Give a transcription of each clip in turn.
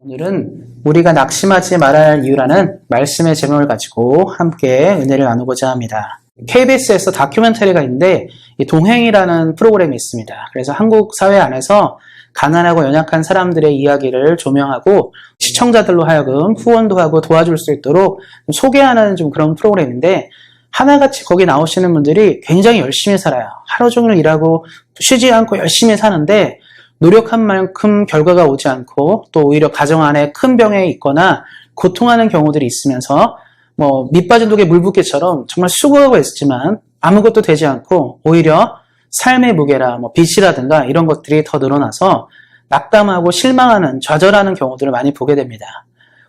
오늘은 우리가 낙심하지 말아야 할 이유라는 말씀의 제목을 가지고 함께 은혜를 나누고자 합니다. KBS에서 다큐멘터리가 있는데 이 동행이라는 프로그램이 있습니다. 그래서 한국 사회 안에서 가난하고 연약한 사람들의 이야기를 조명하고 시청자들로 하여금 후원도 하고 도와줄 수 있도록 소개하는 좀 그런 프로그램인데, 하나같이 거기 나오시는 분들이 굉장히 열심히 살아요. 하루 종일 일하고 쉬지 않고 열심히 사는데 노력한 만큼 결과가 오지 않고, 또 오히려 가정 안에 큰 병에 있거나 고통하는 경우들이 있으면서 밑 빠진 독에 물 붓기처럼 정말 수고하고 있지만 아무것도 되지 않고 오히려 삶의 무게라 빚이라든가 이런 것들이 더 늘어나서 낙담하고 실망하는, 좌절하는 경우들을 많이 보게 됩니다.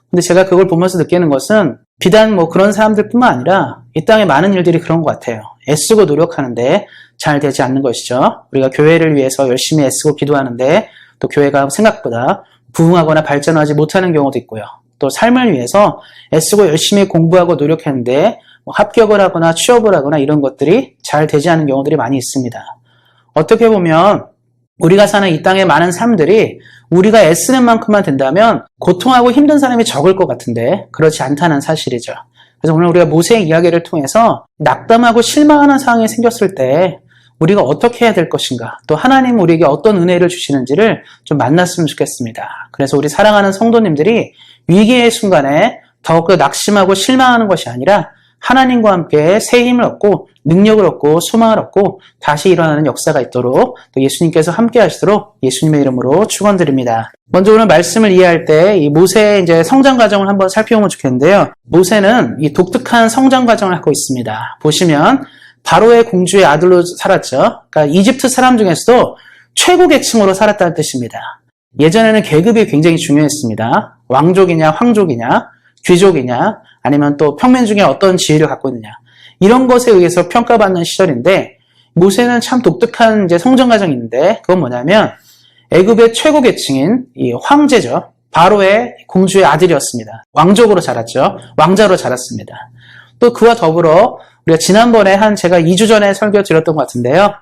근데 제가 그걸 보면서 느끼는 것은 비단 그런 사람들뿐만 아니라 이 땅에 많은 일들이 그런 것 같아요. 애쓰고 노력하는데 잘 되지 않는 것이죠. 우리가 교회를 위해서 열심히 애쓰고 기도하는데 또 교회가 생각보다 부흥하거나 발전하지 못하는 경우도 있고요. 또 삶을 위해서 애쓰고 열심히 공부하고 노력했는데 합격을 하거나 취업을 하거나 이런 것들이 잘 되지 않는 경우들이 많이 있습니다. 어떻게 보면 우리가 사는 이 땅의 많은 삶들이 우리가 애쓰는 만큼만 된다면 고통하고 힘든 사람이 적을 것 같은데 그렇지 않다는 사실이죠. 그래서 오늘 우리가 모세의 이야기를 통해서 낙담하고 실망하는 상황이 생겼을 때 우리가 어떻게 해야 될 것인가, 또 하나님 우리에게 어떤 은혜를 주시는지를 좀 만났으면 좋겠습니다. 그래서 우리 사랑하는 성도님들이 위기의 순간에 더욱더 낙심하고 실망하는 것이 아니라 하나님과 함께 새 힘을 얻고 능력을 얻고 소망을 얻고 다시 일어나는 역사가 있도록 또 예수님께서 함께 하시도록 예수님의 이름으로 축원드립니다. 먼저 오늘 말씀을 이해할 때 이 모세의 성장 과정을 한번 살펴보면 좋겠는데요. 모세는 이 독특한 성장 과정을 하고 있습니다. 보시면 바로의 공주의 아들로 살았죠. 그러니까 이집트 사람 중에서도 최고 계층으로 살았다는 뜻입니다. 예전에는 계급이 굉장히 중요했습니다. 왕족이냐, 황족이냐, 귀족이냐, 아니면 또 평민 중에 어떤 지위를 갖고 있느냐, 이런 것에 의해서 평가받는 시절인데, 모세는 참 독특한 성장 과정이 있는데, 그건 뭐냐면 애굽의 최고 계층인 이 황제죠. 바로의 공주의 아들이었습니다. 왕족으로 자랐죠. 왕자로 자랐습니다. 또 그와 더불어 우리가 지난번에 제가 2주 전에 설교 드렸던 것 같은데요.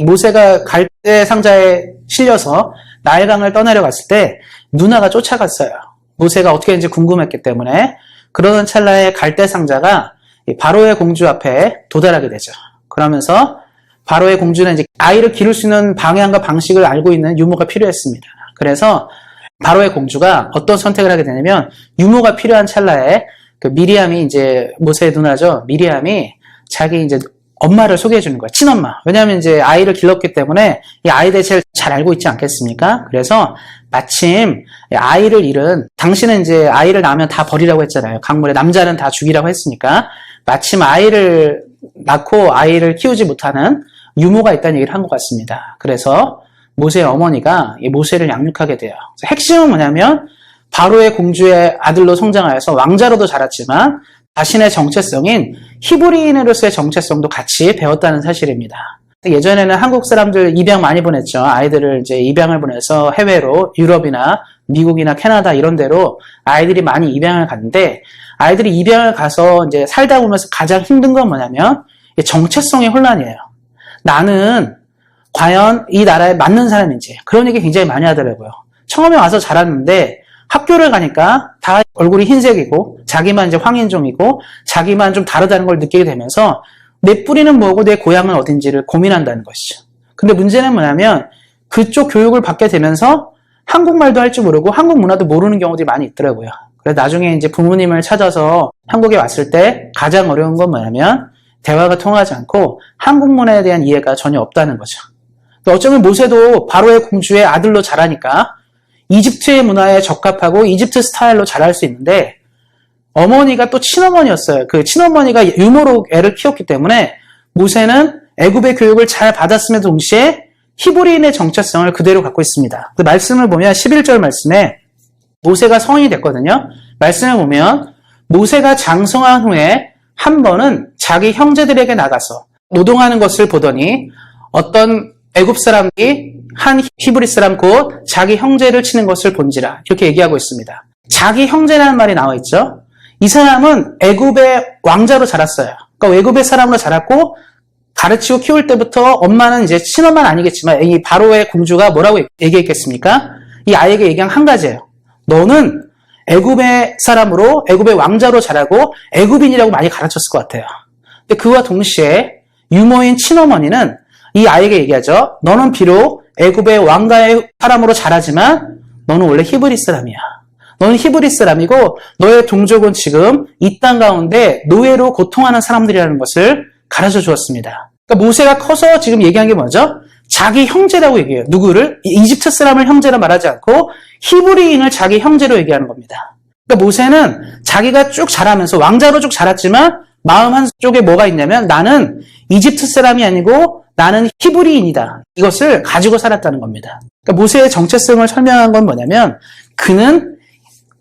모세가 갈대 상자에 실려서 나일강을 떠내려갔을 때 누나가 쫓아갔어요. 모세가 어떻게 했는지 궁금했기 때문에. 그러는 찰나에 갈대 상자가 바로의 공주 앞에 도달하게 되죠. 그러면서 바로의 공주는 아이를 기를 수 있는 방향과 방식을 알고 있는 유모가 필요했습니다. 그래서 바로의 공주가 어떤 선택을 하게 되냐면, 유모가 필요한 찰나에 미리암이 모세의 누나죠. 미리암이 자기 엄마를 소개해 주는 거야. 친엄마. 왜냐하면 아이를 길렀기 때문에 이 아이에 대해 잘 알고 있지 않겠습니까? 그래서 마침 아이를 잃은, 당신은 아이를 낳으면 다 버리라고 했잖아요. 강물에 남자는 다 죽이라고 했으니까. 마침 아이를 낳고 아이를 키우지 못하는 유모가 있다는 얘기를 한 것 같습니다. 그래서 모세의 어머니가 이 모세를 양육하게 돼요. 핵심은 뭐냐면 바로의 공주의 아들로 성장하여서 왕자로도 자랐지만 자신의 정체성인 히브리인으로서의 정체성도 같이 배웠다는 사실입니다. 예전에는 한국 사람들 입양 많이 보냈죠. 아이들을 입양을 보내서 해외로 유럽이나 미국이나 캐나다 이런 데로 아이들이 많이 입양을 갔는데, 아이들이 입양을 가서 살다 보면서 가장 힘든 건 뭐냐면 정체성의 혼란이에요. 나는 과연 이 나라에 맞는 사람인지, 그런 얘기 굉장히 많이 하더라고요. 처음에 와서 자랐는데 학교를 가니까 다 얼굴이 흰색이고 자기만 황인종이고 자기만 좀 다르다는 걸 느끼게 되면서 내 뿌리는 뭐고 내 고향은 어딘지를 고민한다는 것이죠. 근데 문제는 뭐냐면 그쪽 교육을 받게 되면서 한국말도 할 줄 모르고 한국 문화도 모르는 경우들이 많이 있더라고요. 그래서 나중에 부모님을 찾아서 한국에 왔을 때 가장 어려운 건 뭐냐면 대화가 통하지 않고 한국 문화에 대한 이해가 전혀 없다는 거죠. 어쩌면 모세도 바로의 공주의 아들로 자라니까 이집트의 문화에 적합하고 이집트 스타일로 자랄 수 있는데, 어머니가 또 친어머니였어요. 그 친어머니가 유모로 애를 키웠기 때문에 모세는 애굽의 교육을 잘 받았음에도 동시에 히브리인의 정체성을 그대로 갖고 있습니다. 그 말씀을 보면 11절 말씀에 모세가 성인이 됐거든요. 말씀을 보면 모세가 장성한 후에 한 번은 자기 형제들에게 나가서 노동하는 것을 보더니 어떤 애굽 사람이 한 히브리 사람 곧 자기 형제를 치는 것을 본지라, 이렇게 얘기하고 있습니다. 자기 형제라는 말이 나와 있죠. 이 사람은 애굽의 왕자로 자랐어요. 그러니까 애굽의 사람으로 자랐고 가르치고 키울 때부터 엄마는 친엄마는 아니겠지만 이 바로의 공주가 뭐라고 얘기했겠습니까? 이 아이에게 얘기한 한 가지예요. 너는 애굽의 사람으로 애굽의 왕자로 자라고 애굽인이라고 많이 가르쳤을 것 같아요. 근데 그와 동시에 유모인 친어머니는 이 아이에게 얘기하죠. 너는 비록 애굽의 왕가의 사람으로 자라지만 너는 원래 히브리 사람이야. 너는 히브리 사람이고 너의 동족은 지금 이 땅 가운데 노예로 고통하는 사람들이라는 것을 가르쳐 주었습니다. 그러니까 모세가 커서 지금 얘기한 게 뭐죠? 자기 형제라고 얘기해요. 누구를? 이집트 사람을 형제라 말하지 않고 히브리인을 자기 형제로 얘기하는 겁니다. 그러니까 모세는 자기가 쭉 자라면서 왕자로 쭉 자랐지만 마음 한쪽에 뭐가 있냐면 나는 이집트 사람이 아니고 나는 히브리인이다. 이것을 가지고 살았다는 겁니다. 그러니까 모세의 정체성을 설명한 건 뭐냐면 그는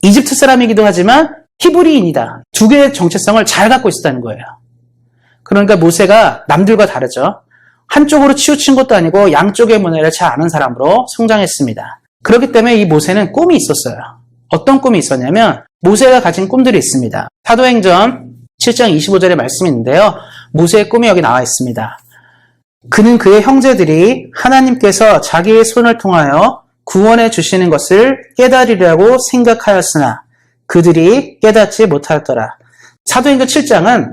이집트 사람이기도 하지만 히브리인이다. 두 개의 정체성을 잘 갖고 있었다는 거예요. 그러니까 모세가 남들과 다르죠. 한쪽으로 치우친 것도 아니고 양쪽의 문화를 잘 아는 사람으로 성장했습니다. 그렇기 때문에 이 모세는 꿈이 있었어요. 어떤 꿈이 있었냐면 모세가 가진 꿈들이 있습니다. 사도행전 7장 25절의 말씀이 있는데요. 모세의 꿈이 여기 나와 있습니다. 그는 그의 형제들이 하나님께서 자기의 손을 통하여 구원해 주시는 것을 깨달으려고 생각하였으나 그들이 깨닫지 못하였더라. 사도행전 7장은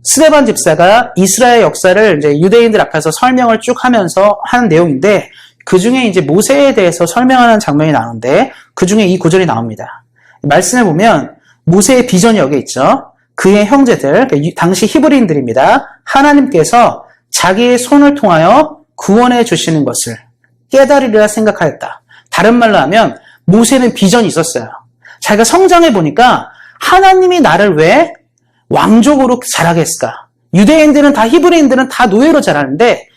스데반 집사가 이스라엘 역사를 이제 유대인들 앞에서 설명을 쭉 하면서 하는 내용인데 그 중에 이제 모세에 대해서 설명하는 장면이 나오는데 그 중에 이 구절이 나옵니다. 말씀을 보면 모세의 비전이 여기 있죠. 그의 형제들, 당시 히브리인들입니다. 하나님께서 자기의 손을 통하여 구원해 주시는 것을 깨달으리라 생각하였다. 다른 말로 하면 모세는 비전이 있었어요. 자기가 성장해 보니까 하나님이 나를 왜 왕족으로 자라게 했을까? 유대인들은 다 히브리인들은 다 노예로 자라는데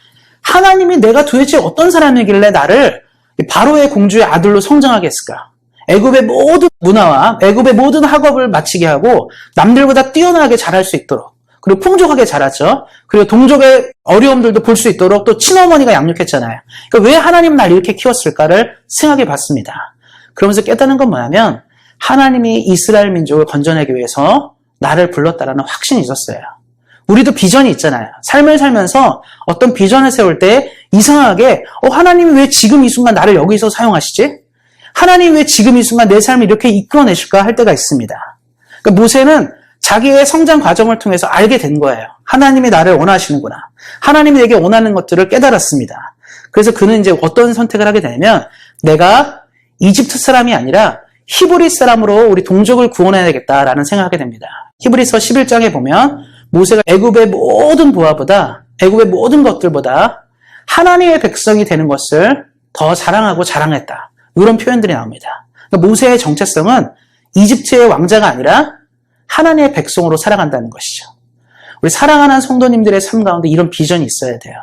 하나님이 내가 도대체 어떤 사람이길래 나를 바로의 공주의 아들로 성장하게 했을까? 애굽의 모든 문화와 애굽의 모든 학업을 마치게 하고 남들보다 뛰어나게 자랄 수 있도록 그리고 풍족하게 자랐죠. 그리고 동족의 어려움들도 볼 수 있도록 또 친어머니가 양육했잖아요. 그러니까 왜 하나님은 날 이렇게 키웠을까를 생각해 봤습니다. 그러면서 깨닫는 건 뭐냐면 하나님이 이스라엘 민족을 건져내기 위해서 나를 불렀다라는 확신이 있었어요. 우리도 비전이 있잖아요. 삶을 살면서 어떤 비전을 세울 때 이상하게 하나님이 왜 지금 이 순간 나를 여기서 사용하시지? 하나님이 왜 지금 이 순간 내 삶을 이렇게 이끌어내실까 할 때가 있습니다. 그러니까 모세는 자기의 성장 과정을 통해서 알게 된 거예요. 하나님이 나를 원하시는구나. 하나님이 내게 원하는 것들을 깨달았습니다. 그래서 그는 이제 어떤 선택을 하게 되냐면 내가 이집트 사람이 아니라 히브리 사람으로 우리 동족을 구원해야 되겠다라는 생각하게 됩니다. 히브리서 11장에 보면 모세가 애굽의 모든 부하보다 애굽의 모든 것들보다 하나님의 백성이 되는 것을 더 사랑하고 자랑했다. 이런 표현들이 나옵니다. 그러니까 모세의 정체성은 이집트의 왕자가 아니라 하나님의 백성으로 살아간다는 것이죠. 우리 사랑하는 성도님들의 삶 가운데 이런 비전이 있어야 돼요.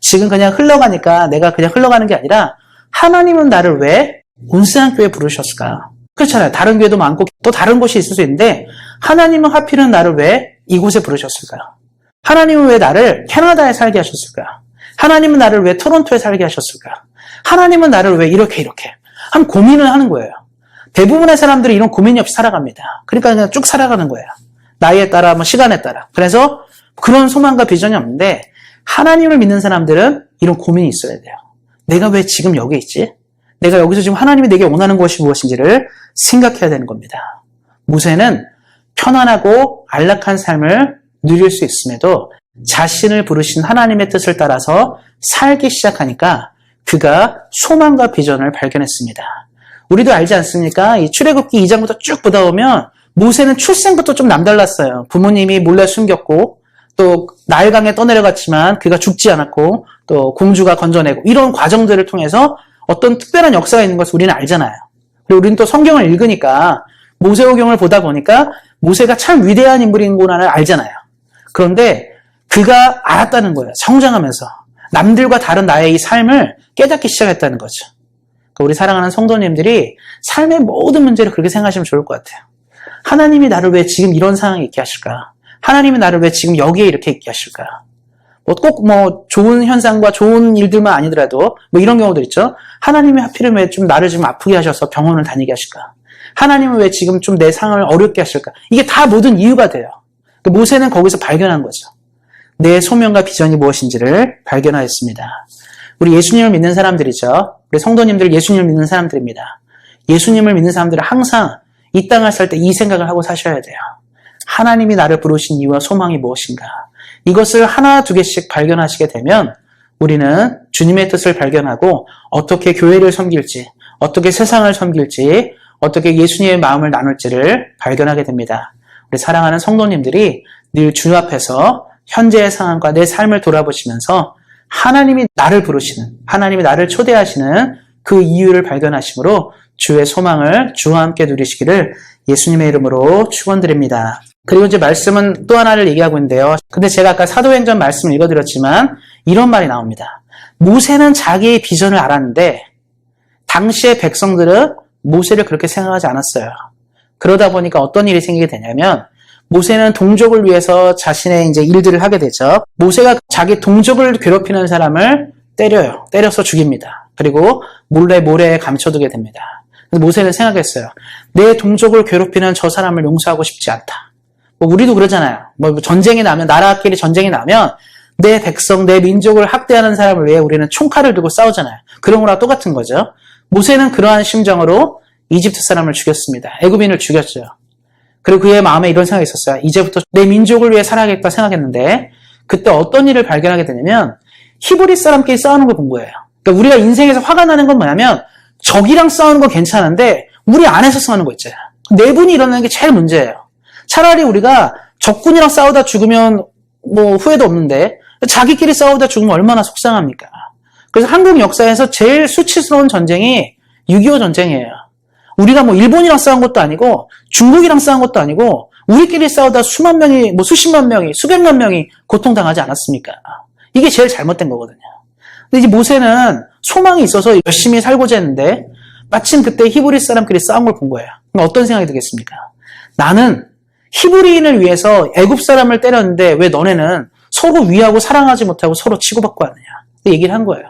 지금 그냥 흘러가니까 내가 그냥 흘러가는 게 아니라 하나님은 나를 왜 온세한 교회에 부르셨을까? 그렇잖아요. 다른 교회도 많고 또 다른 곳이 있을 수 있는데 하나님은 하필은 나를 왜 이곳에 부르셨을까? 하나님은 왜 나를 캐나다에 살게 하셨을까? 하나님은 나를 왜 토론토에 살게 하셨을까? 하나님은 나를 왜 이렇게 한 고민을 하는 거예요. 대부분의 사람들이 이런 고민이 없이 살아갑니다. 그러니까 그냥 쭉 살아가는 거예요. 나이에 따라, 시간에 따라. 그래서 그런 소망과 비전이 없는데 하나님을 믿는 사람들은 이런 고민이 있어야 돼요. 내가 왜 지금 여기 있지? 내가 여기서 지금 하나님이 내게 원하는 것이 무엇인지를 생각해야 되는 겁니다. 모세는 편안하고 안락한 삶을 누릴 수 있음에도 자신을 부르신 하나님의 뜻을 따라서 살기 시작하니까 그가 소망과 비전을 발견했습니다. 우리도 알지 않습니까? 이 출애굽기 2장부터 쭉 보다 보면 모세는 출생부터 좀 남달랐어요. 부모님이 몰래 숨겼고 또 나일강에 떠내려갔지만 그가 죽지 않았고 또 공주가 건져내고 이런 과정들을 통해서 어떤 특별한 역사가 있는 것을 우리는 알잖아요. 그리고 우리는 또 성경을 읽으니까 모세오경을 보다 보니까 모세가 참 위대한 인물인구나를 알잖아요. 그런데 그가 알았다는 거예요. 성장하면서. 남들과 다른 나의 이 삶을 깨닫기 시작했다는 거죠. 그러니까 우리 사랑하는 성도님들이 삶의 모든 문제를 그렇게 생각하시면 좋을 것 같아요. 하나님이 나를 왜 지금 이런 상황에 있게 하실까? 하나님이 나를 왜 지금 여기에 이렇게 있게 하실까? 꼭 좋은 현상과 좋은 일들만 아니더라도 이런 경우들 있죠. 하나님이 하필이면 왜 좀 나를 지금 아프게 하셔서 병원을 다니게 하실까? 하나님은 왜 지금 좀 내 상을 어렵게 하실까? 이게 다 모든 이유가 돼요. 모세는 거기서 발견한 거죠. 내 소명과 비전이 무엇인지를 발견하였습니다. 우리 예수님을 믿는 사람들이죠. 우리 성도님들 예수님을 믿는 사람들입니다. 예수님을 믿는 사람들은 항상 이 땅을 살 때 이 생각을 하고 사셔야 돼요. 하나님이 나를 부르신 이유와 소망이 무엇인가? 이것을 하나 두 개씩 발견하시게 되면 우리는 주님의 뜻을 발견하고 어떻게 교회를 섬길지, 어떻게 세상을 섬길지, 어떻게 예수님의 마음을 나눌지를 발견하게 됩니다. 우리 사랑하는 성도님들이 늘 주 앞에서 현재의 상황과 내 삶을 돌아보시면서 하나님이 나를 부르시는, 하나님이 나를 초대하시는 그 이유를 발견하심으로 주의 소망을 주와 함께 누리시기를 예수님의 이름으로 축원드립니다. 그리고 이제 말씀은 또 하나를 얘기하고 있는데요. 근데 제가 아까 사도행전 말씀을 읽어드렸지만 이런 말이 나옵니다. 모세는 자기의 비전을 알았는데 당시의 백성들은 모세를 그렇게 생각하지 않았어요. 그러다 보니까 어떤 일이 생기게 되냐면 모세는 동족을 위해서 자신의 이제 일들을 하게 되죠. 모세가 자기 동족을 괴롭히는 사람을 때려요. 때려서 죽입니다. 그리고 몰래 모래에 감춰두게 됩니다. 모세는 생각했어요. 내 동족을 괴롭히는 저 사람을 용서하고 싶지 않다. 우리도 그러잖아요. 전쟁이 나면, 나라끼리 전쟁이 나면 내 백성, 내 민족을 학대하는 사람을 위해 우리는 총칼을 들고 싸우잖아요. 그런 거랑 똑같은 거죠. 모세는 그러한 심정으로 이집트 사람을 죽였습니다. 애굽인을 죽였죠. 그리고 그의 마음에 이런 생각이 있었어요. 이제부터 내 민족을 위해 살아야겠다 생각했는데 그때 어떤 일을 발견하게 되냐면 히브리 사람끼리 싸우는 걸 본 거예요. 그러니까 우리가 인생에서 화가 나는 건 뭐냐면 적이랑 싸우는 건 괜찮은데 우리 안에서 싸우는 거 있잖아요. 내분이 일어나는 게 제일 문제예요. 차라리 우리가 적군이랑 싸우다 죽으면 후회도 없는데 자기끼리 싸우다 죽으면 얼마나 속상합니까? 그래서 한국 역사에서 제일 수치스러운 전쟁이 6.25 전쟁이에요. 우리가 일본이랑 싸운 것도 아니고 중국이랑 싸운 것도 아니고 우리끼리 싸우다 수만 명이, 수십만 명이, 수백만 명이 고통당하지 않았습니까? 이게 제일 잘못된 거거든요. 근데 이제 모세는 소망이 있어서 열심히 살고자 했는데 마침 그때 히브리 사람끼리 싸운 걸 본 거예요. 그럼 어떤 생각이 들겠습니까? 나는 히브리인을 위해서 애굽 사람을 때렸는데 왜 너네는 서로 위하고 사랑하지 못하고 서로 치고받고 하느냐. 얘기를 한 거예요.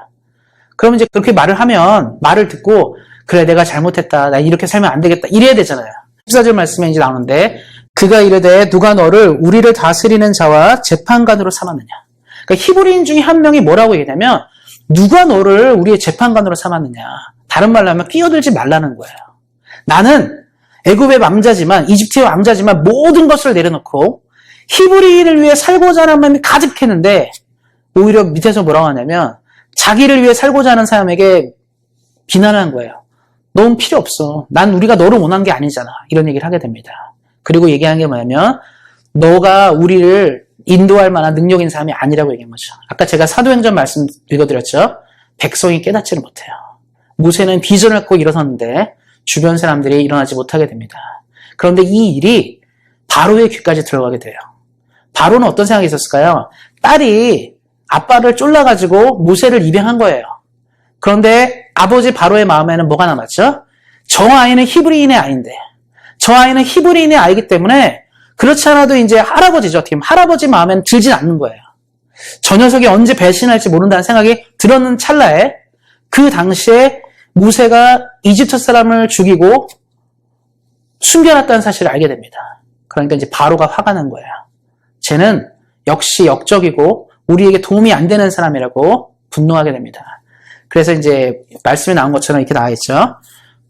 그러면 이제 그렇게 말을 하면 말을 듣고 그래 내가 잘못했다. 나 이렇게 살면 안 되겠다. 이래야 되잖아요. 14절 말씀에 이제 나오는데 그가 이르되 누가 너를 우리를 다스리는 자와 재판관으로 삼았느냐. 그러니까 히브리인 중에 한 명이 뭐라고 얘기하냐면 누가 너를 우리의 재판관으로 삼았느냐. 다른 말로 하면 끼어들지 말라는 거예요. 나는 애굽의 왕자지만 이집트의 왕자지만 모든 것을 내려놓고 히브리인을 위해 살고자 하는 마음이 가득했는데 오히려 밑에서 뭐라고 하냐면 자기를 위해 살고자 하는 사람에게 비난한 거예요. 넌 필요 없어. 난 우리가 너를 원한 게 아니잖아. 이런 얘기를 하게 됩니다. 그리고 얘기한 게 뭐냐면 너가 우리를 인도할 만한 능력 있는 사람이 아니라고 얘기한 거죠. 아까 제가 사도행전 말씀 읽어드렸죠. 백성이 깨닫지를 못해요. 모세는 비전을 갖고 일어섰는데 주변 사람들이 일어나지 못하게 됩니다. 그런데 이 일이 바로의 귀까지 들어가게 돼요. 바로는 어떤 생각이 있었을까요? 딸이 아빠를 쫄라가지고 모세를 입양한 거예요. 그런데 아버지 바로의 마음에는 뭐가 남았죠? 저 아이는 히브리인의 아이인데 저 아이는 히브리인의 아이기 때문에 그렇지 않아도 이제 할아버지죠. 어떻게 보면 할아버지 마음에는 들진 않는 거예요. 저 녀석이 언제 배신할지 모른다는 생각이 들었는 찰나에 그 당시에 모세가 이집트 사람을 죽이고 숨겨놨다는 사실을 알게 됩니다. 그러니까 이제 바로가 화가 난 거예요. 쟤는 역시 역적이고 우리에게 도움이 안 되는 사람이라고 분노하게 됩니다. 그래서 이제 말씀에 나온 것처럼 이렇게 나와 있죠.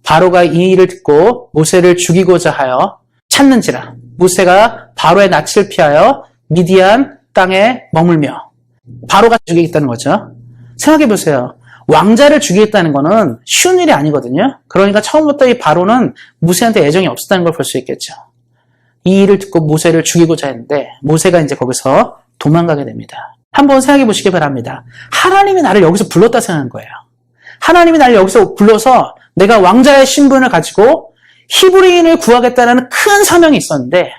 바로가 이 일을 듣고 모세를 죽이고자 하여 찾는지라. 모세가 바로의 낯을 피하여 미디안 땅에 머물며 바로가 죽이겠다는 거죠. 생각해 보세요. 왕자를 죽이겠다는 거는 쉬운 일이 아니거든요. 그러니까 처음부터 이 바로는 모세한테 애정이 없었다는 걸 볼 수 있겠죠. 이 일을 듣고 모세를 죽이고자 했는데 모세가 이제 거기서 도망가게 됩니다. 한번 생각해 보시기 바랍니다. 하나님이 나를 여기서 불렀다 생각한 거예요. 하나님이 나를 여기서 불러서 내가 왕자의 신분을 가지고 히브리인을 구하겠다는 큰 사명이 있었는데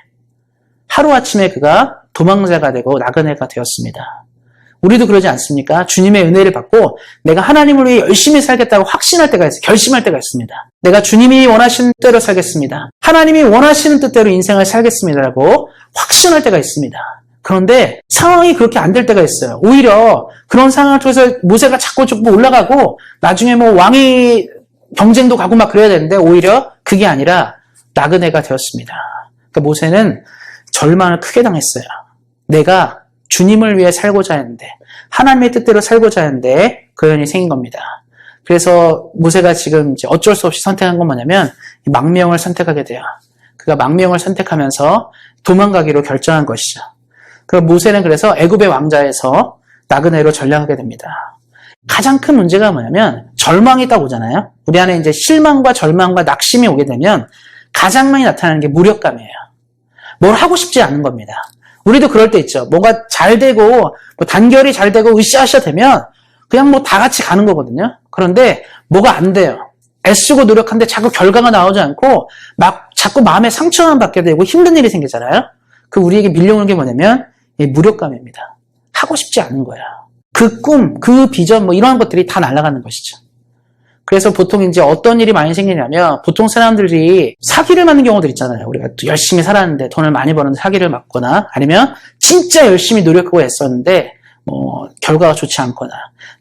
하루아침에 그가 도망자가 되고 나그네가 되었습니다. 우리도 그러지 않습니까? 주님의 은혜를 받고 내가 하나님을 위해 열심히 살겠다고 확신할 때가 있어요. 결심할 때가 있습니다. 내가 주님이 원하시는 뜻대로 살겠습니다. 하나님이 원하시는 뜻대로 인생을 살겠습니다라고 확신할 때가 있습니다. 그런데 상황이 그렇게 안 될 때가 있어요. 오히려 그런 상황을 통해서 모세가 자꾸 올라가고 나중에 왕이 경쟁도 가고 막 그래야 되는데 오히려 그게 아니라 나그네가 되었습니다. 그러니까 모세는 절망을 크게 당했어요. 내가 주님을 위해 살고자 했는데 하나님의 뜻대로 살고자 했는데 그 연이 생긴 겁니다. 그래서 모세가 지금 이제 어쩔 수 없이 선택한 건 뭐냐면 망명을 선택하게 돼요. 그가 망명을 선택하면서 도망가기로 결정한 것이죠. 그럼 모세는 그래서 애굽의 왕자에서 나그네로 전락하게 됩니다. 가장 큰 문제가 뭐냐면 절망이 딱 오잖아요. 우리 안에 이제 실망과 절망과 낙심이 오게 되면 가장 많이 나타나는 게 무력감이에요. 뭘 하고 싶지 않은 겁니다. 우리도 그럴 때 있죠. 뭔가 잘 되고 뭐 단결이 잘 되고 으쌰으쌰 되면 그냥 뭐 다 같이 가는 거거든요. 그런데 뭐가 안 돼요. 애쓰고 노력하는데 자꾸 결과가 나오지 않고 막 자꾸 마음에 상처만 받게 되고 힘든 일이 생기잖아요. 그 우리에게 밀려오는 게 뭐냐면 이 무력감입니다. 하고 싶지 않은 거야. 그 꿈, 그 비전 뭐 이런 것들이 다 날아가는 것이죠. 그래서 보통 이제 어떤 일이 많이 생기냐면 보통 사람들이 사기를 맞는 경우들 있잖아요. 우리가 열심히 살았는데 돈을 많이 버는데 사기를 맞거나 아니면 진짜 열심히 노력하고 애썼는데 뭐 결과가 좋지 않거나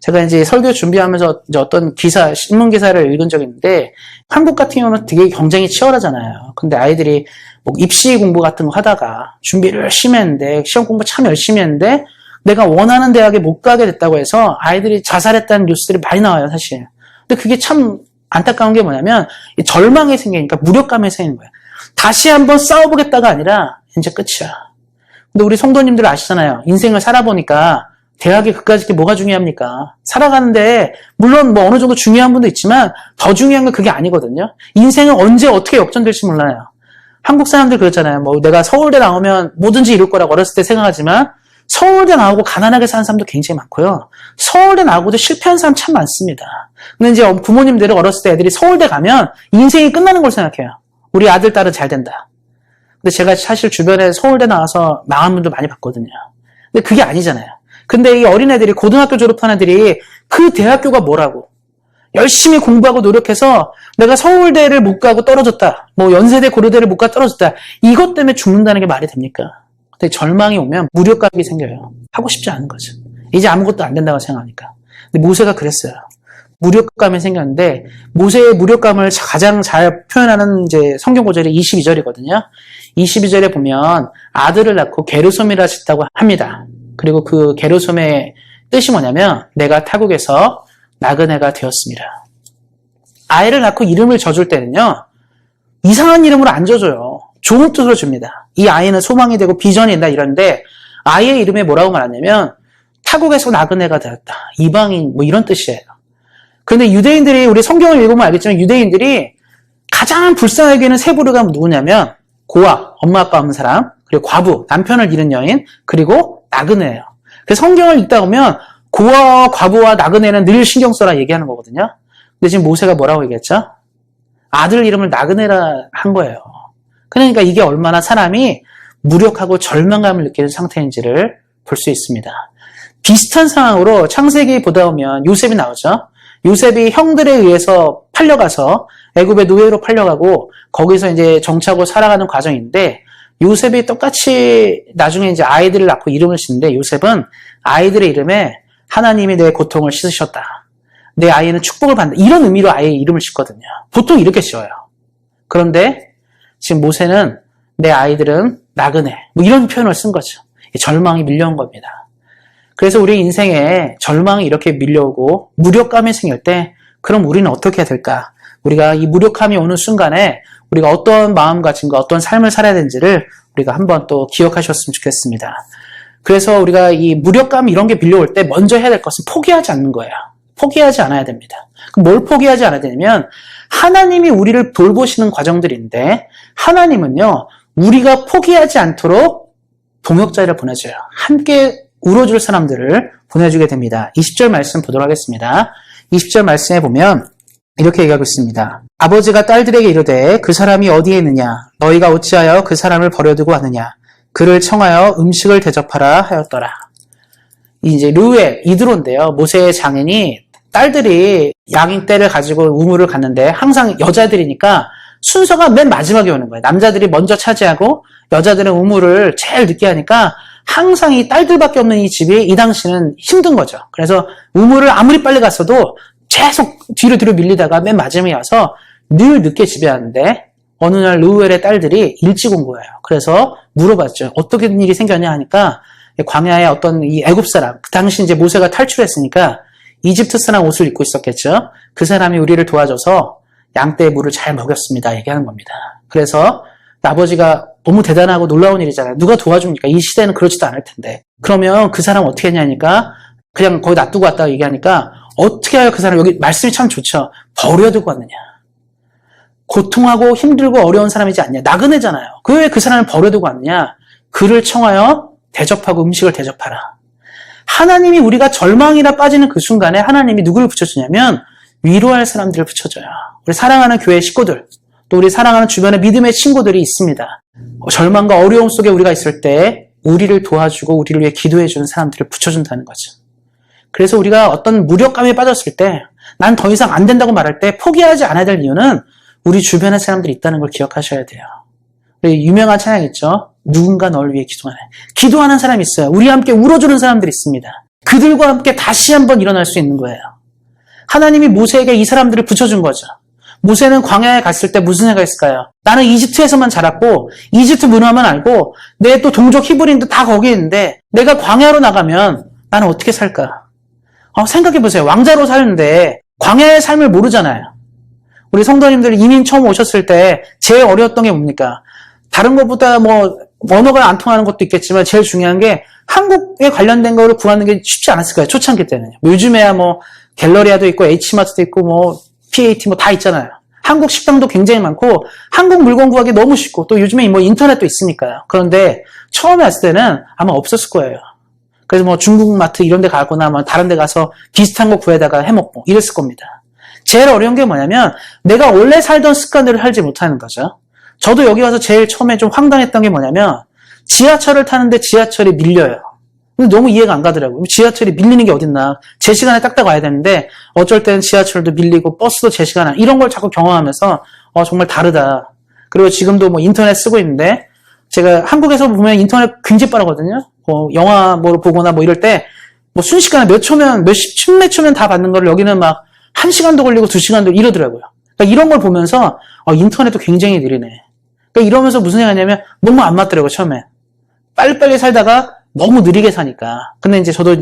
제가 이제 설교 준비하면서 이제 어떤 기사, 신문 기사를 읽은 적이 있는데 한국 같은 경우는 되게 경쟁이 치열하잖아요. 근데 아이들이 뭐 입시 공부 같은 거 하다가 준비를 열심히 했는데 시험 공부 참 열심히 했는데 내가 원하는 대학에 못 가게 됐다고 해서 아이들이 자살했다는 뉴스들이 많이 나와요, 사실. 근데 그게 참 안타까운 게 뭐냐면 절망이 생기니까 무력감이 생기는 거예요. 다시 한번 싸워보겠다가 아니라 이제 끝이야. 근데 우리 성도님들 아시잖아요. 인생을 살아보니까 대학이 그까짓 게 뭐가 중요합니까? 살아가는데 물론 뭐 어느 정도 중요한 분도 있지만 더 중요한 건 그게 아니거든요. 인생은 언제 어떻게 역전될지 몰라요. 한국 사람들 그렇잖아요. 뭐 내가 서울대 나오면 뭐든지 이룰 거라고 어렸을 때 생각하지만 서울대 나오고 가난하게 사는 사람도 굉장히 많고요. 서울대 나오고도 실패한 사람 참 많습니다. 근데 이제 부모님들은 어렸을 때 애들이 서울대 가면 인생이 끝나는 걸 생각해요. 우리 아들, 딸은 잘 된다. 근데 제가 사실 주변에 서울대 나와서 망한 분도 많이 봤거든요. 근데 그게 아니잖아요. 근데 이 어린애들이 고등학교 졸업한 애들이 그 대학교가 뭐라고 열심히 공부하고 노력해서 내가 서울대를 못 가고 떨어졌다. 뭐 연세대 고려대를 못 가고 떨어졌다. 이것 때문에 죽는다는 게 말이 됩니까? 근데 절망이 오면 무력감이 생겨요. 하고 싶지 않은 거죠. 이제 아무것도 안 된다고 생각하니까. 근데 모세가 그랬어요. 무력감이 생겼는데 모세의 무력감을 가장 잘 표현하는 이제 성경 구절이 22절이거든요. 22절에 보면 아들을 낳고 게르솜이라 짓다고 합니다. 그리고 그 게르솜의 뜻이 뭐냐면 내가 타국에서 나그네가 되었습니다. 아이를 낳고 이름을 져줄 때는요. 이상한 이름으로 안 져줘요. 좋은 뜻으로 줍니다. 이 아이는 소망이 되고 비전이 있다 이런데 아이의 이름에 뭐라고 말하냐면 타국에서 나그네가 되었다. 이방인 뭐 이런 뜻이에요. 그런데 유대인들이 우리 성경을 읽으면 알겠지만 유대인들이 가장 불쌍하게 여기는 세 부류가 누구냐면 고아, 엄마 아빠 없는 사람, 그리고 과부, 남편을 잃은 여인, 그리고 나그네예요. 그래서 성경을 읽다 보면 고아와 과부와 나그네는 늘 신경 써라 얘기하는 거거든요. 근데 지금 모세가 뭐라고 얘기했죠? 아들 이름을 나그네라 한 거예요. 그러니까 이게 얼마나 사람이 무력하고 절망감을 느끼는 상태인지를 볼 수 있습니다. 비슷한 상황으로 창세기 보다 보면 요셉이 나오죠. 요셉이 형들에 의해서 팔려가서 애굽의 노예로 팔려가고 거기서 이제 정착하고 살아가는 과정인데 요셉이 똑같이 나중에 이제 아이들을 낳고 이름을 짓는데 요셉은 아이들의 이름에 하나님이 내 고통을 씻으셨다. 내 아이는 축복을 받는다. 이런 의미로 아이의 이름을 짓거든요. 보통 이렇게 지어요. 그런데 지금 모세는 내 아이들은 나그네. 뭐 이런 표현을 쓴 거죠. 절망이 밀려온 겁니다. 그래서 우리 인생에 절망이 이렇게 밀려오고 무력감이 생길 때 그럼 우리는 어떻게 해야 될까? 우리가 이 무력함이 오는 순간에 우리가 어떤 마음가짐과 어떤 삶을 살아야 되는지를 우리가 한번 또 기억하셨으면 좋겠습니다. 그래서 우리가 이 무력감 이런 게 밀려올 때 먼저 해야 될 것은 포기하지 않는 거예요. 포기하지 않아야 됩니다. 그럼 뭘 포기하지 않아야 되냐면 하나님이 우리를 돌보시는 과정들인데 하나님은요. 우리가 포기하지 않도록 동역자를 보내줘요. 함께 울어줄 사람들을 보내주게 됩니다. 20절 말씀 보도록 하겠습니다. 20절 말씀에 보면 이렇게 얘기하고 있습니다. 아버지가 딸들에게 이르되 그 사람이 어디에 있느냐? 너희가 어찌하여 그 사람을 버려두고 왔느냐? 그를 청하여 음식을 대접하라 하였더라. 이제 르우엘, 이드로인데요. 모세의 장인이 딸들이 양인 떼를 가지고 우물을 갔는데 항상 여자들이니까 순서가 맨 마지막에 오는 거예요. 남자들이 먼저 차지하고 여자들은 우물을 제일 늦게 하니까 항상 이 딸들밖에 없는 이 집이 이 당시는 힘든 거죠. 그래서 우물을 아무리 빨리 갔어도 계속 뒤로 밀리다가 맨 마지막에 와서 늘 늦게 집에 왔는데 어느 날 르우엘의 딸들이 일찍 온 거예요. 그래서 물어봤죠. 어떻게 일이 생겼냐 하니까 광야에 어떤 이 애굽 사람, 그 당시 이제 모세가 탈출했으니까 이집트 사람 옷을 입고 있었겠죠. 그 사람이 우리를 도와줘서 양떼의 물을 잘 먹였습니다. 얘기하는 겁니다. 그래서 아버지가 너무 대단하고 놀라운 일이잖아요. 누가 도와줍니까? 이 시대는 그렇지도 않을 텐데. 그러면 그 사람 어떻게 했냐니까 그냥 거기 놔두고 왔다고 얘기하니까 어떻게 해야 그 사람, 여기 말씀이 참 좋죠. 버려두고 왔느냐. 고통하고 힘들고 어려운 사람이지 않냐. 나그네잖아요. 왜 그 사람을 버려두고 왔느냐. 그를 청하여 대접하고 음식을 대접하라. 하나님이 우리가 절망이라 빠지는 그 순간에 하나님이 누구를 붙여주냐면 위로할 사람들을 붙여줘요. 우리 사랑하는 교회 식구들, 또 우리 사랑하는 주변의 믿음의 친구들이 있습니다. 절망과 어려움 속에 우리가 있을 때 우리를 도와주고 우리를 위해 기도해주는 사람들을 붙여준다는 거죠. 그래서 우리가 어떤 무력감에 빠졌을 때 난 더 이상 안 된다고 말할 때 포기하지 않아야 될 이유는 우리 주변에 사람들이 있다는 걸 기억하셔야 돼요. 유명한 찬양 있죠. 누군가 널 위해 기도하네. 기도하는 사람이 있어요. 우리와 함께 울어주는 사람들이 있습니다. 그들과 함께 다시 한번 일어날 수 있는 거예요. 하나님이 모세에게 이 사람들을 붙여준 거죠. 모세는 광야에 갔을 때 무슨 생각이 있을까요? 나는 이집트에서만 자랐고 이집트 문화만 알고 내 또 동족 히브리인도 다 거기 있는데 내가 광야로 나가면 나는 어떻게 살까? 생각해보세요. 왕자로 사는데 광야의 삶을 모르잖아요. 우리 성도님들 이민 처음 오셨을 때 제일 어려웠던 게 뭡니까? 다른 것보다 언어가 안 통하는 것도 있겠지만 제일 중요한 게 한국에 관련된 거를 구하는 게 쉽지 않았을 거예요. 초창기 때는요. 요즘에야 갤러리아도 있고 H마트도 있고 PAT 다 있잖아요. 한국 식당도 굉장히 많고 한국 물건 구하기 너무 쉽고 또 요즘에 인터넷도 있으니까요. 그런데 처음에 왔을 때는 아마 없었을 거예요. 그래서 중국 마트 이런 데 가거나 다른 데 가서 비슷한 거 구해다가 해먹고 이랬을 겁니다. 제일 어려운 게 뭐냐면 내가 원래 살던 습관들을 살지 못하는 거죠. 저도 여기 와서 제일 처음에 좀 황당했던 게 뭐냐면 지하철을 타는데 지하철이 밀려요. 너무 이해가 안 가더라고요. 지하철이 밀리는 게 어딨나. 제 시간에 딱딱 와야 되는데 어쩔 때는 지하철도 밀리고 버스도 제 시간에 이런 걸 자꾸 경험하면서 정말 다르다. 그리고 지금도 인터넷 쓰고 있는데 제가 한국에서 보면 인터넷 굉장히 빠르거든요. 영화 보거나 이럴 때 순식간에 몇 초면 다 받는 걸 여기는 1시간도 걸리고 2시간도 이러더라고요. 그러니까 이런 걸 보면서 인터넷도 굉장히 느리네. 그러니까 이러면서 무슨 생각이냐면 너무 안 맞더라고요. 처음에. 빨리빨리 살다가 너무 느리게 사니까. 근데 저도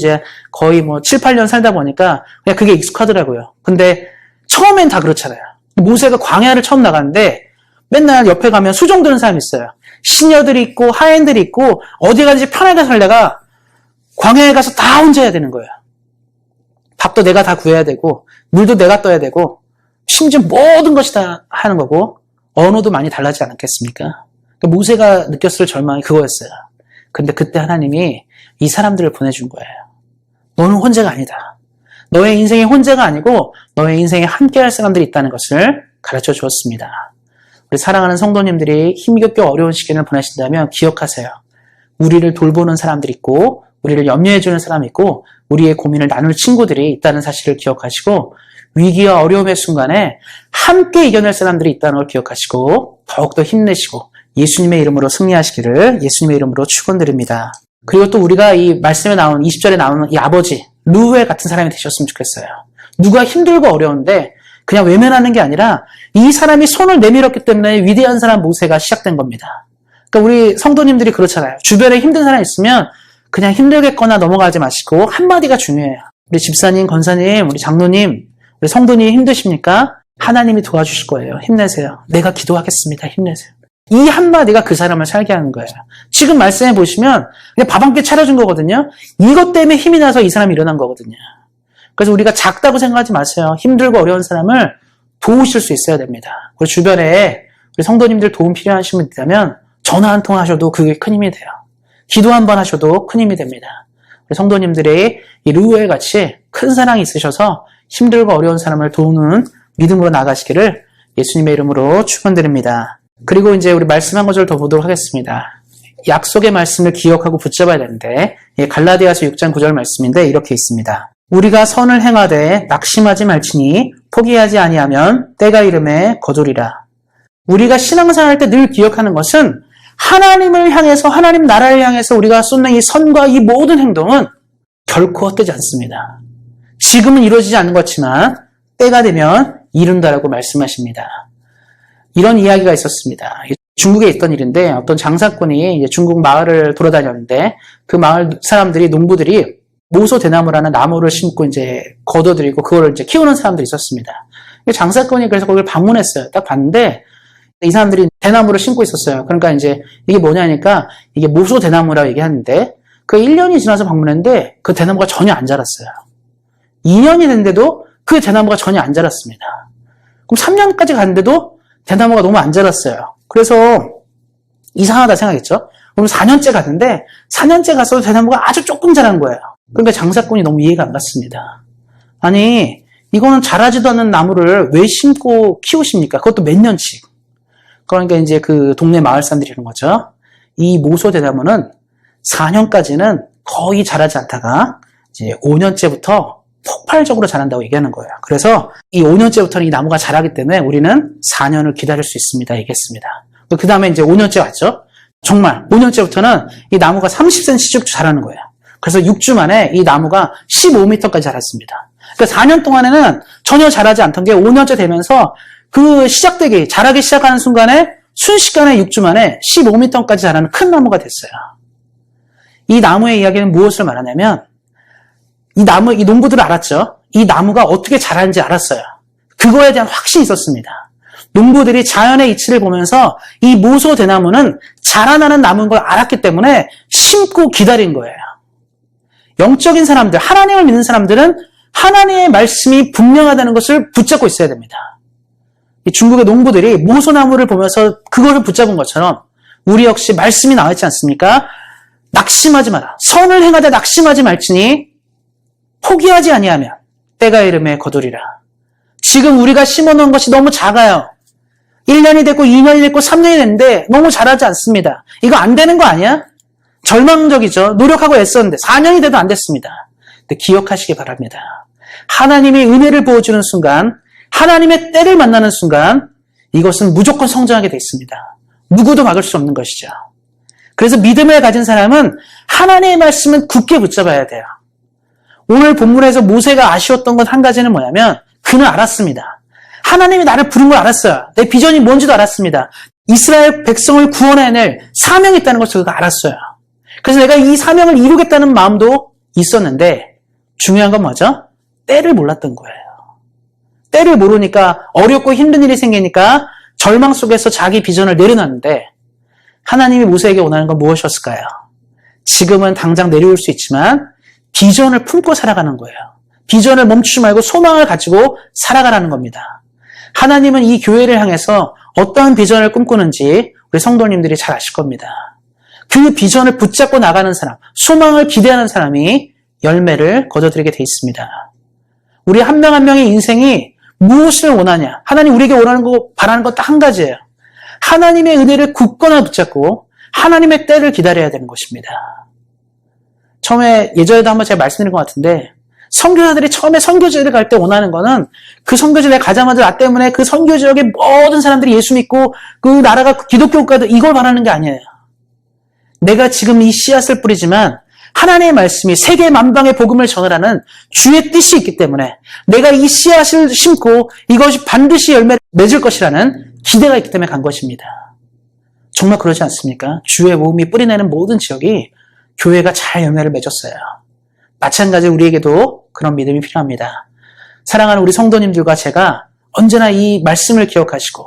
거의 7, 8년 살다 보니까 그냥 그게 익숙하더라고요. 근데 처음엔 다 그렇잖아요. 모세가 광야를 처음 나갔는데 맨날 옆에 가면 수종 드는 사람이 있어요. 시녀들이 있고 하인들이 있고 어디 가든지 편하게 살다가 광야에 가서 다 혼자 해야 되는 거예요. 밥도 내가 다 구해야 되고 물도 내가 떠야 되고 심지어 모든 것이 다 하는 거고 언어도 많이 달라지지 않았겠습니까? 그러니까 모세가 느꼈을 절망이 그거였어요. 근데 그때 하나님이 이 사람들을 보내준 거예요. 너는 혼자가 아니다. 너의 인생이 혼자가 아니고 너의 인생에 함께할 사람들이 있다는 것을 가르쳐 주었습니다. 우리 사랑하는 성도님들이 힘겹게 어려운 시기를 보내신다면 기억하세요. 우리를 돌보는 사람들이 있고 우리를 염려해주는 사람이 있고 우리의 고민을 나눌 친구들이 있다는 사실을 기억하시고 위기와 어려움의 순간에 함께 이겨낼 사람들이 있다는 걸 기억하시고 더욱더 힘내시고 예수님의 이름으로 승리하시기를 예수님의 이름으로 축원드립니다. 그리고 또 우리가 이 말씀에 나오는 20절에 나오는 이 아버지 루엘 같은 사람이 되셨으면 좋겠어요. 누가 힘들고 어려운데 그냥 외면하는 게 아니라 이 사람이 손을 내밀었기 때문에 위대한 사람 모세가 시작된 겁니다. 그러니까 우리 성도님들이 그렇잖아요. 주변에 힘든 사람 있으면 그냥 힘들겠거나 넘어가지 마시고 한마디가 중요해요. 우리 집사님, 권사님, 우리 장로님, 우리 성도님 힘드십니까? 하나님이 도와주실 거예요. 힘내세요. 내가 기도하겠습니다. 힘내세요. 이 한마디가 그 사람을 살게 하는 거예요. 지금 말씀해 보시면 그냥 밥 한 끼 차려준 거거든요. 이것 때문에 힘이 나서 이 사람이 일어난 거거든요. 그래서 우리가 작다고 생각하지 마세요. 힘들고 어려운 사람을 도우실 수 있어야 됩니다. 우리 주변에 우리 성도님들 도움 필요하신 분 있다면 전화 한 통 하셔도 그게 큰 힘이 돼요. 기도 한 번 하셔도 큰 힘이 됩니다. 우리 성도님들이 이 루엘 같이 큰 사랑이 있으셔서 힘들고 어려운 사람을 도우는 믿음으로 나가시기를 예수님의 이름으로 축원드립니다. 그리고 우리 말씀 한 구절 더 보도록 하겠습니다. 약속의 말씀을 기억하고 붙잡아야 되는데 갈라디아서 6장 9절 말씀인데 이렇게 있습니다. 우리가 선을 행하되 낙심하지 말지니 포기하지 아니하면 때가 이름에 거두리라. 우리가 신앙생활 할 때 늘 기억하는 것은 하나님을 향해서 하나님 나라를 향해서 우리가 쏟는 이 선과 이 모든 행동은 결코 헛되지 않습니다. 지금은 이루어지지 않는 것 같지만 때가 되면 이룬다라고 말씀하십니다. 이런 이야기가 있었습니다. 중국에 있던 일인데 어떤 장사꾼이 중국 마을을 돌아다녔는데 그 마을 사람들이 농부들이 모소 대나무라는 나무를 심고 이제 거둬들이고 그걸 이제 키우는 사람들이 있었습니다. 장사꾼이 그래서 거기를 방문했어요. 딱 봤는데 이 사람들이 대나무를 심고 있었어요. 그러니까 이제 이게 뭐냐니까 이게 모소 대나무라고 얘기하는데 그 1년이 지나서 방문했는데 그 대나무가 전혀 안 자랐어요. 2년이 됐는데도 그 대나무가 전혀 안 자랐습니다. 그럼 3년까지 갔는데도 대나무가 너무 안 자랐어요. 그래서 이상하다 생각했죠. 그럼 4년째 갔는데 4년째 갔어도 대나무가 아주 조금 자란 거예요. 그러니까 장사꾼이 너무 이해가 안 갔습니다. 아니 이거는 자라지도 않는 나무를 왜 심고 키우십니까? 그것도 몇 년씩. 그러니까 이제 그 동네 마을 사람들이 이러는 거죠. 이 모소 대나무는 4년까지는 거의 자라지 않다가 이제 5년째부터 폭발적으로 자란다고 얘기하는 거예요. 그래서 이 5년째부터는 이 나무가 자라기 때문에 우리는 4년을 기다릴 수 있습니다. 얘기했습니다. 그 다음에 이제 5년째 왔죠. 정말 5년째부터는 이 나무가 30cm씩 자라는 거예요. 그래서 6주 만에 이 나무가 15m까지 자랐습니다. 그러니까 4년 동안에는 전혀 자라지 않던 게 5년째 되면서 그 자라기 시작하는 순간에 순식간에 6주 만에 15m까지 자라는 큰 나무가 됐어요. 이 나무의 이야기는 무엇을 말하냐면 이 농부들은 알았죠. 이 나무가 어떻게 자라는지 알았어요. 그거에 대한 확신이 있었습니다. 농부들이 자연의 이치를 보면서 이 모소 대나무는 자라나는 나무인 걸 알았기 때문에 심고 기다린 거예요. 영적인 사람들, 하나님을 믿는 사람들은 하나님의 말씀이 분명하다는 것을 붙잡고 있어야 됩니다. 이 중국의 농부들이 모소나무를 보면서 그거를 붙잡은 것처럼 우리 역시 말씀이 나와 있지 않습니까? 낙심하지 마라. 선을 행하되 낙심하지 말지니 포기하지 아니하면 때가 이름에 거두리라. 지금 우리가 심어놓은 것이 너무 작아요. 1년이 됐고 2년이 됐고 3년이 됐는데 너무 자라지 않습니다. 이거 안 되는 거 아니야? 절망적이죠. 노력하고 애썼는데 4년이 돼도 안 됐습니다. 근데 기억하시기 바랍니다. 하나님이 은혜를 부어주는 순간, 하나님의 때를 만나는 순간 이것은 무조건 성장하게 돼 있습니다. 누구도 막을 수 없는 것이죠. 그래서 믿음을 가진 사람은 하나님의 말씀은 굳게 붙잡아야 돼요. 오늘 본문에서 모세가 아쉬웠던 건 한 가지는 뭐냐면 그는 알았습니다. 하나님이 나를 부른 걸 알았어요. 내 비전이 뭔지도 알았습니다. 이스라엘 백성을 구원해낼 사명이 있다는 것을 그가 알았어요. 그래서 내가 이 사명을 이루겠다는 마음도 있었는데 중요한 건 뭐죠? 때를 몰랐던 거예요. 때를 모르니까 어렵고 힘든 일이 생기니까 절망 속에서 자기 비전을 내려놨는데 하나님이 모세에게 원하는 건 무엇이었을까요? 지금은 당장 내려올 수 있지만 비전을 품고 살아가는 거예요. 비전을 멈추지 말고 소망을 가지고 살아가라는 겁니다. 하나님은 이 교회를 향해서 어떠한 비전을 꿈꾸는지 우리 성도님들이 잘 아실 겁니다. 그 비전을 붙잡고 나가는 사람, 소망을 기대하는 사람이 열매를 거둬들이게 돼 있습니다. 우리 한 명 한 명의 인생이 무엇을 원하냐? 하나님 우리에게 원하는 거, 바라는 것 딱 한 가지예요. 하나님의 은혜를 굳건하게 붙잡고 하나님의 때를 기다려야 되는 것입니다. 처음에 예전에도 한번 제가 말씀드린 것 같은데 선교사들이 처음에 선교지를 갈 때 원하는 거는 그 선교지에 가자마자 나 때문에 그 선교 지역의 모든 사람들이 예수 믿고 그 나라가 기독교 국가도 이걸 바라는 게 아니에요. 내가 지금 이 씨앗을 뿌리지만 하나님의 말씀이 세계 만방의 복음을 전하라는 주의 뜻이 있기 때문에 내가 이 씨앗을 심고 이것이 반드시 열매를 맺을 것이라는 기대가 있기 때문에 간 것입니다. 정말 그러지 않습니까? 주의 모음이 뿌리내는 모든 지역이 교회가 잘 열매를 맺었어요. 마찬가지로 우리에게도 그런 믿음이 필요합니다. 사랑하는 우리 성도님들과 제가 언제나 이 말씀을 기억하시고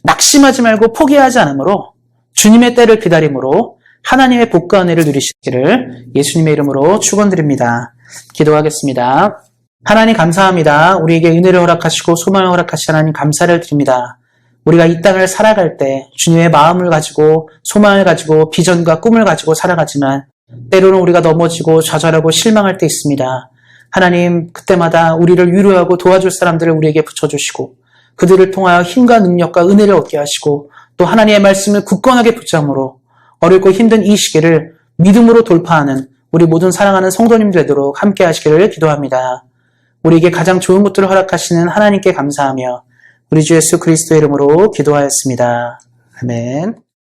낙심하지 말고 포기하지 않으므로 주님의 때를 기다림으로 하나님의 복과 은혜를 누리시기를 예수님의 이름으로 축원드립니다. 기도하겠습니다. 하나님 감사합니다. 우리에게 은혜를 허락하시고 소망을 허락하신 하나님 감사를 드립니다. 우리가 이 땅을 살아갈 때 주님의 마음을 가지고 소망을 가지고 비전과 꿈을 가지고 살아가지만 때로는 우리가 넘어지고 좌절하고 실망할 때 있습니다. 하나님 그때마다 우리를 위로하고 도와줄 사람들을 우리에게 붙여주시고 그들을 통하여 힘과 능력과 은혜를 얻게 하시고 또 하나님의 말씀을 굳건하게 붙잡으로 어렵고 힘든 이 시기를 믿음으로 돌파하는 우리 모든 사랑하는 성도님 되도록 함께 하시기를 기도합니다. 우리에게 가장 좋은 것들을 허락하시는 하나님께 감사하며 우리 주 예수 그리스도의 이름으로 기도하였습니다. 아멘.